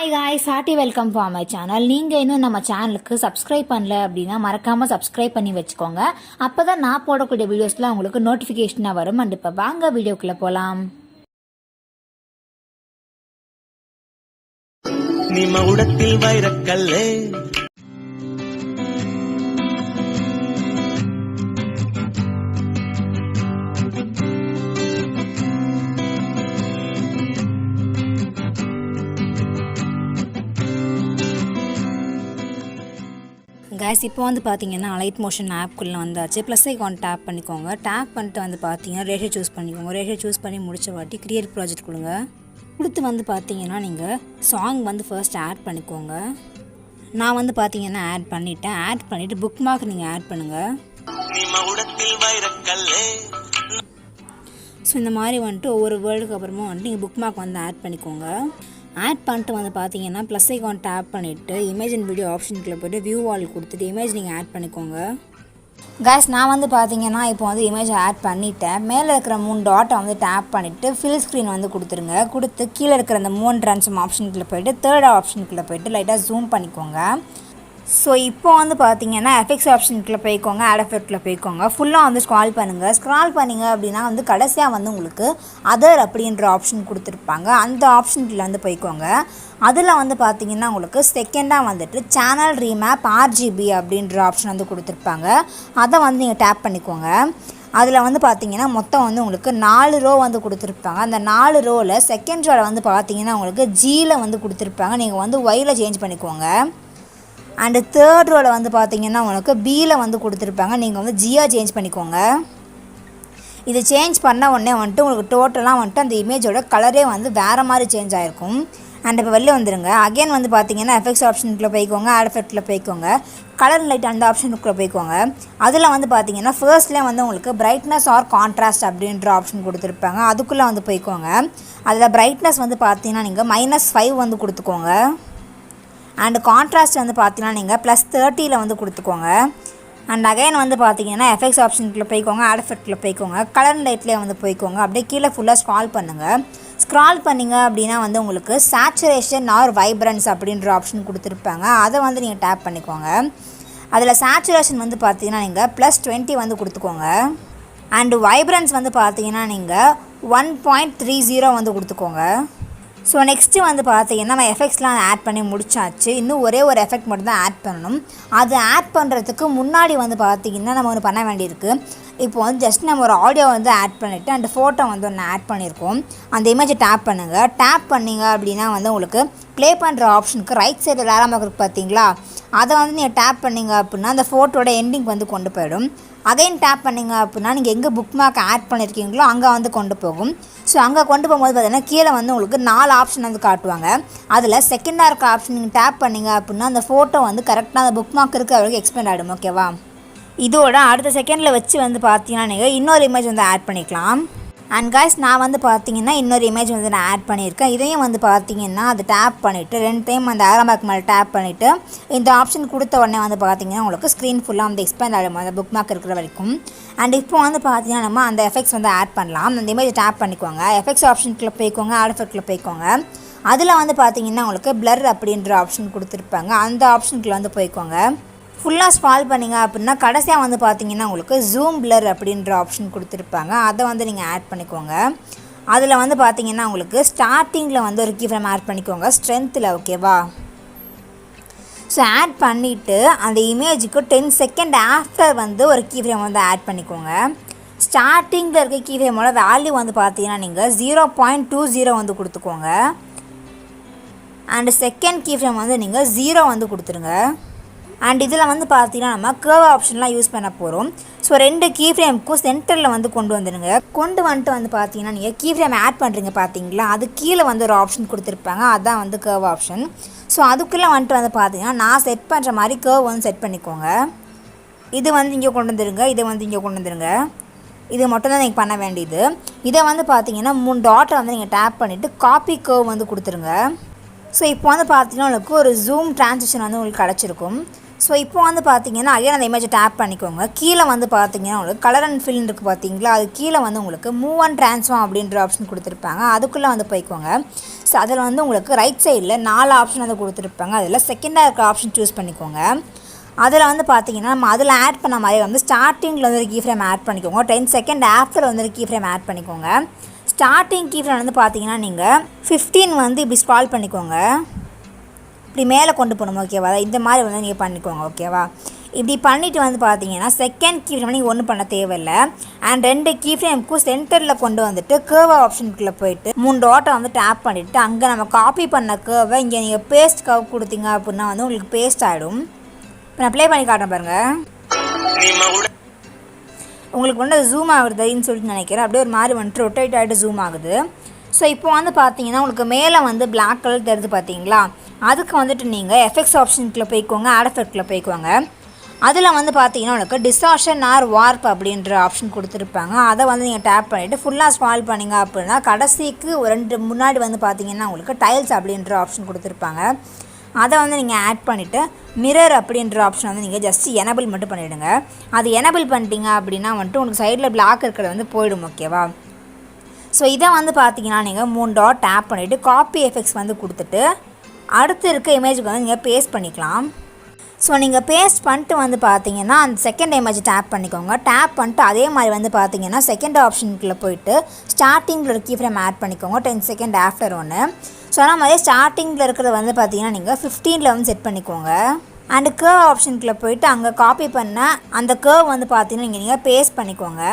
Hi guys, hearty welcome for my channel. நீங்கள் இன்னும் நம்ம சேனலுக்கு சப்ஸ்கிரைப் பண்ணல அப்படின்னா மறக்காமல் சப்ஸ்கிரைப் பண்ணி வச்சுக்கோங்க. அப்போ தான் நான் போடக்கூடிய வீடியோஸ்லாம் உங்களுக்கு நோட்டிஃபிகேஷனாக வரும். அண்ட் இப்போ வாங்க வீடியோக்குள்ளே போகலாம். நீ மகுடத்தில் வைரக்கல்லே கேஸ் இப்போ பார்த்தீங்கன்னா Alightmotion ஆப்குள்ளே வந்தாச்சு. ப்ளஸ் ஐகான் டேப் பண்ணிக்கோங்க. டேப் பண்ணிட்டு பார்த்தீங்கன்னா ரேஷியோ சூஸ் பண்ணிக்கோங்க. ரேஷியோ சூஸ் பண்ணி முடிச்ச வாட்டி கிரியேட் ப்ராஜெக்ட் கொடுங்க. கொடுத்து பார்த்தீங்கன்னா நீங்கள் சாங் ஃபர்ஸ்ட் ஆட் பண்ணிக்கோங்க. நான் பார்த்தீங்கன்னா ஆட் பண்ணிட்டேன். ஆட் பண்ணிவிட்டு புக் மார்க் நீங்கள் ஆட் பண்ணுங்கள். ஸோ இந்த மாதிரி ஒவ்வொரு வேர்டுக்கு அப்புறமா நீங்கள் புக் மார்க் ஆட் பண்ணிக்கோங்க. ஆட் பண்ணிட்டு பார்த்தீங்கன்னா ப்ளஸ் ஐகான் டேப் பண்ணிவிட்டு இமேஜ் அண்ட் வீடியோ ஆப்ஷனுக்குள்ளே போய்ட்டு வியூ வால் கொடுத்துட்டு இமேஜ் நீங்கள் ஆட் பண்ணிக்கோங்க. கேஸ் நான் பார்த்தீங்கன்னா இப்போ இமேஜ் ஆட் பண்ணிவிட்டேன். மேலே இருக்கிற 3 டாட்டை டேப் பண்ணிவிட்டு ஃபில் ஸ்க்ரீன் கொடுத்துருங்க. கொடுத்து கீழே இருக்கிற அந்த மூன் ட்ரான்ஸ்ஃபார்ம் ஆப்ஷனுக்குள்ளே போய்ட்டு தேர்ட் ஆப்ஷனுக்குள்ளே போய்ட்டு லைட்டாக ஜூம் பண்ணிக்கோங்க. ஸோ இப்போ பார்த்தீங்கன்னா எஃபெக்ட்ஸ் ஆப்ஷனுக்குள்ளே போய்க்கோங்க. ஆட் எஃபெக்ட்டில் போய்க்கோங்க. ஃபுல்லாக ஸ்க்ரால் பண்ணுங்கள். ஸ்க்ரால் பண்ணிங்க அப்படின்னா கடைசியாக உங்களுக்கு அதர் அப்படின்ற ஆப்ஷன் கொடுத்துருப்பாங்க. அந்த ஆப்ஷனுக்குள்ளே போய்க்கோங்க. அதில் பார்த்தீங்கன்னா உங்களுக்கு செகண்டாக சேனல் ரீமேப் RGB அப்படின்ற ஆப்ஷன் கொடுத்துருப்பாங்க. அதை நீங்கள் டேப் பண்ணிக்கோங்க. அதில் பார்த்தீங்கன்னா மொத்தம் உங்களுக்கு 4 ரோ கொடுத்துருப்பாங்க. அந்த 4 ரோவில் செகண்ட் ரோவில் பார்த்தீங்கன்னா உங்களுக்கு Gயில் கொடுத்துருப்பாங்க. நீங்கள் Yயில் சேஞ்ச் பண்ணிக்கோங்க. அண்டு தேர்ட் ரோவில் பார்த்தீங்கன்னா உங்களுக்கு Bயில் கொடுத்துருப்பாங்க. நீங்கள் Gயாக சேஞ்ச் பண்ணிக்கோங்க. இது சேஞ்ச் பண்ண உடனே உங்களுக்கு டோட்டலாக அந்த இமேஜோட கலரே வேறு மாதிரி சேஞ்ச் ஆகிருக்கும். அண்ட் இப்போ வெளில வந்துடுங்க. அகைன் பார்த்தீங்கன்னா எஃபெக்ட்ஸ் ஆப்ஷனுக்குள்ளே போய்க்கோங்க. ஆட் எஃபெக்ட்டில் போய்க்கோங்க. கலர் லைட் அந்த ஆப்ஷனுக்குள்ளே போய்க்கோங்க. அதில் பார்த்தீங்கன்னா ஃபர்ஸ்ட்லேயே உங்களுக்கு பிரைட்னஸ் ஆர் கான்ட்ராஸ்ட் அப்படின்ற ஆப்ஷன் கொடுத்துருப்பாங்க. அதுக்குள்ளே போய்க்கோங்க. அதில் பிரைட்னஸ் பார்த்தீங்கன்னா நீங்கள் -5 கொடுத்துக்கோங்க. அண்ட் கான்ட்ராஸ்ட் பார்த்தீங்கன்னா நீங்கள் +30 கொடுத்துக்கோங்க. அண்ட் அகைன் பார்த்தீங்கன்னா எஃபெக்ட்ஸ் ஆப்ஷனுக்குள்ளே போய்க்கோங்க. ஆட் எஃபெக்ட்டில் போய்க்கோங்க. கலர் லைட்லேயே போய்க்கோங்க. அப்படியே கீழே ஃபுல்லாக ஸ்க்ரால் பண்ணுங்கள். ஸ்க்ரால் பண்ணிங்க அப்படின்னா உங்களுக்கு சேச்சுரேஷன் ஆர் வைப்ரன்ஸ் அப்படின்ற ஆப்ஷன் கொடுத்துருப்பாங்க. அதை நீங்கள் டேப் பண்ணிக்கோங்க. அதில் சேச்சுரேஷன் பார்த்தீங்கன்னா நீங்கள் +20 கொடுத்துக்கோங்க. அண்டு வைப்ரன்ஸ் பார்த்தீங்கன்னா நீங்கள் 1.30 கொடுத்துக்கோங்க. ஸோ நெக்ஸ்ட்டு பார்த்தீங்கன்னா நம்ம எஃபெக்ட்ஸ்லாம் ஆட் பண்ணி முடிச்சாச்சு. இன்னும் ஒரே ஒரு எஃபெக்ட் மட்டும் தான் ஆட் பண்ணணும். அது ஆட் பண்ணுறதுக்கு முன்னாடி பார்த்தீங்கன்னா நம்ம பண்ண வேண்டியிருக்கு. இப்போ ஜஸ்ட் நம்ம ஒரு ஆடியோ ஆட் பண்ணிவிட்டு அந்த ஃபோட்டோ ஒன்று ஆட் பண்ணியிருக்கோம். அந்த இமேஜை டேப் பண்ணுங்கள். டேப் பண்ணிங்க அப்படின்னா உங்களுக்கு ப்ளே பண்ணுற ஆப்ஷனுக்கு ரைட் சைடில் ஆரம்பம் இருக்குது பார்த்தீங்களா, அதை நீங்கள் டேப் பண்ணிங்க அப்படின்னா அந்த ஃபோட்டோட எண்டிங் கொண்டு போயிடும். அகைன் டேப் பண்ணிங்க அப்படின்னா நீங்கள் எங்கே புக் மார்க் ஆட் பண்ணியிருக்கீங்களோ அங்கே கொண்டு போகும். ஸோ அங்கே கொண்டு போகும்போது பார்த்தீங்கன்னா கீழே உங்களுக்கு 4 ஆப்ஷன் காட்டுவாங்க. அதில் செகண்டாக இருக்க ஆப்ஷன் நீங்கள் டேப் பண்ணிங்க அப்படின்னா அந்த ஃபோட்டோ கரெக்டாக அந்த புக் மார்க் இருக்க வரைக்கும் எக்ஸ்பெண்ட் ஆகிடும். ஓகேவா? இதோட அடுத்த செகண்டில் வச்சு பார்த்தீங்கன்னா நீங்கள் இன்னொரு இமேஜ் ஆட் பண்ணிக்கலாம். அண்ட் காய்ஸ் நான் பார்த்தீங்கன்னா இன்னொரு இமேஜ் நான் ஆட் பண்ணியிருக்கேன். இதையும் பார்த்தீங்கன்னா அது டேப் பண்ணிவிட்டு 2 டைம் அந்த ஆரோ மார்க் மேலே டேப் பண்ணிவிட்டு இந்த ஆப்ஷன் கொடுத்த உடனே பார்த்தீங்கன்னா உங்களுக்கு ஸ்க்ரீன் ஃபுல்லாக எக்ஸ்பேண்ட் ஆகிடும் அந்த புக் மார்க் இருக்கிற வரைக்கும். அண்ட் இப்போ பார்த்தீங்கன்னா நம்ம அந்த எஃபெக்ட்ஸ் ஆட் பண்ணலாம். அந்த இமேஜை டேப் பண்ணிக்கோங்க. எஃபெக்ட்ஸ் ஆப்ஷனுக்குள்ளே போய்க்கோங்க. ஆட் எஃபெக்ட்டில் போய்க்கோங்க. அதில் பார்த்தீங்கன்னா உங்களுக்கு பிளர் அப்படின்ற ஆப்ஷன் கொடுத்துருப்பாங்க. அந்த ஆப்ஷனுக்குள்ளே போய்க்கோங்க. ஃபுல்லாக ஸ்க்ரால் பண்ணிங்க அப்படின்னா கடைசியாக பார்த்தீங்கன்னா உங்களுக்கு ஜூம் பிளர் அப்படின்ற ஆப்ஷன் கொடுத்துருப்பாங்க. அதை நீங்கள் ஆட் பண்ணிக்கோங்க. அதில் பார்த்தீங்கன்னா உங்களுக்கு ஸ்டார்டிங்கில் ஒரு கீ ஃப்ரேம் ஆட் பண்ணிக்கோங்க ஸ்ட்ரென்த்தில். ஓகேவா? ஸோ ஆட் பண்ணிவிட்டு அந்த இமேஜுக்கு 10 செகண்ட் ஆஃப்டர் ஒரு கீ ஃப்ரேம் ஆட் பண்ணிக்கோங்க. ஸ்டார்டிங்கில் இருக்க கீ ஃப்ரேமோட வேல்யூ பார்த்தீங்கன்னா நீங்கள் 0.20 கொடுத்துக்கோங்க. அண்டு செகண்ட் கீ ஃப்ரேம் நீங்கள் 0 கொடுத்துருங்க. அண்ட் இதில் பார்த்தீங்கன்னா நம்ம கர்வ் ஆப்ஷன்லாம் யூஸ் பண்ண போகிறோம். ஸோ 2 கீ ஃப்ரேமுக்கும் சென்டரில் கொண்டு வந்துடுங்க. கொண்டு பார்த்தீங்கன்னா நீங்கள் கீ ஃப்ரேம் ஆட் பண்ணுறீங்க பார்த்தீங்களா, அது கீழே ஒரு ஆப்ஷன் கொடுத்துருப்பாங்க. அதுதான் கர்வ் ஆப்ஷன். ஸோ அதுக்குள்ளே பார்த்தீங்கன்னா நான் செட் பண்ணுற மாதிரி கர்வ் செட் பண்ணிக்கோங்க. இது இங்கே கொண்டு வந்துடுங்க. இதை இங்கே கொண்டு வந்துடுங்க. இது மட்டும் தான் நீங்கள் பண்ண வேண்டியது. இதை பார்த்தீங்கன்னா 3 டாட்டை நீங்கள் டேப் பண்ணிவிட்டு காப்பி கர்வ் கொடுத்துருங்க. ஸோ இப்போ பார்த்தீங்கன்னா உங்களுக்கு ஒரு ஜூம் ட்ரான்சிஷன் உங்களுக்கு கிடச்சிருக்கும். ஸோ இப்போ வந்து பார்த்தீங்கன்னா அகைன் அந்த இமேஜை டேப் பண்ணிக்கோங்க. கீழே வந்து பார்த்தீங்கன்னா உங்களுக்கு கலர் அண்ட் ஃபில் இருக்குது பார்த்தீங்களா, அது கீழே வந்து உங்களுக்கு மூவ் அண்ட் ட்ரான்ஸ்ஃபார்ம் அப்படின்ற ஆப்ஷன் கொடுத்துருப்பாங்க. அதுக்குள்ளே வந்து போய்க்கோங்க. ஸோ அதில் வந்து உங்களுக்கு ரைட் சைடில் 4 ஆப்ஷன் வந்து கொடுத்துருப்பாங்க. அதில் செகண்டாக இருக்கிற ஆப்ஷன் சூஸ் பண்ணிக்கோங்க. அதில் வந்து பார்த்தீங்கன்னா நம்ம அதில் ஆட் பண்ண மாதிரி வந்து ஸ்டார்டிங்கில் வந்து கீ ஃப்ரேம் ஆட் பண்ணிக்கோங்க. 10 செகண்ட் ஆஃப்டர் வந்து கீ ஃப்ரேம் ஆட் பண்ணிக்கோங்க. ஸ்டார்டிங் கீ ஃப்ரேம் வந்து பார்த்தீங்கன்னா நீங்கள் 15 வந்து இப்படி ஸ்க்ரால் பண்ணிக்கோங்க. இப்படி மேலே கொண்டு போகணும். ஓகேவா, இந்த மாதிரி வந்து நீங்கள் பண்ணிக்கோங்க. ஓகேவா, இப்படி பண்ணிவிட்டு வந்து பார்த்தீங்கன்னா செகண்ட் கீ ஃப்ரேம் நீங்கள் ஒன்றும் பண்ண தேவையில்லை. அண்ட் 2 கீ ஃப்ரேமுக்கும் சென்டரில் கொண்டு வந்துட்டு கேர்வ் ஆப்ஷனுக்குள்ளே போயிட்டு 3 டாட்டை வந்து டேப் பண்ணிவிட்டு அங்கே நம்ம காப்பி பண்ண கேர்வை இங்கே நீங்கள் பேஸ்ட் கர்வ் கொடுத்தீங்க அப்படின்னா வந்து உங்களுக்கு பேஸ்ட் ஆகிடும். இப்போ நான் ப்ளே பண்ணி காட்டுறேன் பாருங்கள். உங்களுக்கு வந்து ஜூம் ஆகுதுன்னு சொல்லிட்டு நினைக்கிறேன். அப்படியே ஒரு மாதிரி வந்துட்டு ரொட்டேட் ஆகிட்டு ஜூம் ஆகுது. ஸோ இப்போ வந்து பார்த்தீங்கன்னா உங்களுக்கு மேலே வந்து பிளாக் கலர் தெரியுது பார்த்தீங்களா, அதுக்கு வந்துட்டு நீங்கள் எஃபெக்ட்ஸ் ஆப்ஷனுக்குள்ளே போய்க்கோங்க. ஆட் எஃபெக்ட்குள்ளே போய்க்கோங்க. அதில் வந்து பார்த்தீங்கன்னா உங்களுக்கு டிஸ்டார்ஷன் ஆர் வார்ப் அப்படின்ற ஆப்ஷன் கொடுத்துருப்பாங்க. அதை வந்து நீங்கள் டேப் பண்ணிவிட்டு ஃபுல்லாக ஸ்க்ரால் பண்ணிங்க அப்படின்னா கடைசிக்கு 2 முன்னாடி வந்து பார்த்தீங்கன்னா உங்களுக்கு டைல்ஸ் அப்படின்ற ஆப்ஷன் கொடுத்துருப்பாங்க. அதை வந்து நீங்கள் ஆட் பண்ணிவிட்டு மிரர் அப்படின்ற ஆப்ஷன் வந்து நீங்கள் ஜஸ்ட் எனபிள் மட்டும் பண்ணிவிடுங்க. அது எனபிள் பண்ணிட்டீங்க அப்படின்னா வந்துட்டு உங்களுக்கு சைடில் பிளாக் இருக்கிறது வந்து போயிடும். ஓகேவா, ஸோ இதை வந்து பார்த்தீங்கன்னா நீங்கள் 3 டாட் டேப் பண்ணிவிட்டு காப்பி எஃபெக்ட்ஸ் வந்து கொடுத்துட்டு அடுத்து இருக்க இமேஜுக்கு வந்து நீங்கள் பேஸ்ட் பண்ணிக்கலாம். ஸோ நீங்கள் பேஸ்ட் பண்ணிட்டு வந்து பார்த்தீங்கன்னா அந்த செகண்ட் இமேஜ் டேப் பண்ணிக்கோங்க. டேப் பண்ணிட்டு அதே மாதிரி வந்து பார்த்தீங்கன்னா செகண்ட் ஆப்ஷனுக்குள்ளே போயிட்டு ஸ்டார்டிங்கில் ஒரு கீ ஃப்ரேம் ஆட் பண்ணிக்கோங்க. 10 செகண்ட் ஆஃப்டர் ஒன்று. ஸோ ஆனால் மாதிரி ஸ்டார்டிங்கில் இருக்கிறது வந்து பார்த்தீங்கன்னா நீங்கள் 15 வந்து செட் பண்ணிக்கோங்க. அண்டு கேர்வ் ஆப்ஷனுக்குள்ளே போயிட்டு அங்கே காப்பி பண்ண அந்த கேர்வ் வந்து பார்த்தீங்கன்னா நீங்கள் பேஸ்ட் பண்ணிக்கோங்க.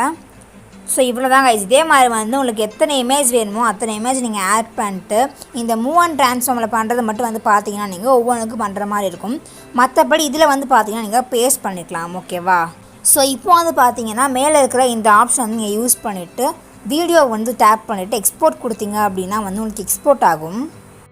ஸோ இவ்வளோ தாங்க. இதே மாதிரி வந்து உங்களுக்கு எத்தனை இமேஜ் வேணுமோ அத்தனை இமேஜ் நீங்கள் ஆட் பண்ணிட்டு இந்த மூவ் அண்ட் ட்ரான்ஸ்ஃபார்மில் பண்ணுறது மட்டும் வந்து பார்த்தீங்கன்னா நீங்கள் ஒவ்வொன்றுக்கும் பண்ணுற மாதிரி இருக்கும். மற்றபடி இதில் வந்து பார்த்தீங்கன்னா நீங்கள் பேஸ்ட் பண்ணிக்கலாம். ஓகேவா, ஸோ இப்போ வந்து பார்த்தீங்கன்னா மேலே இருக்கிற இந்த ஆப்ஷன் வந்து நீங்கள் யூஸ் பண்ணிவிட்டு வீடியோ வந்து டேப் பண்ணிவிட்டு எக்ஸ்போர்ட் கொடுத்தீங்க அப்படின்னா வந்து உங்களுக்கு எக்ஸ்போர்ட் ஆகும்.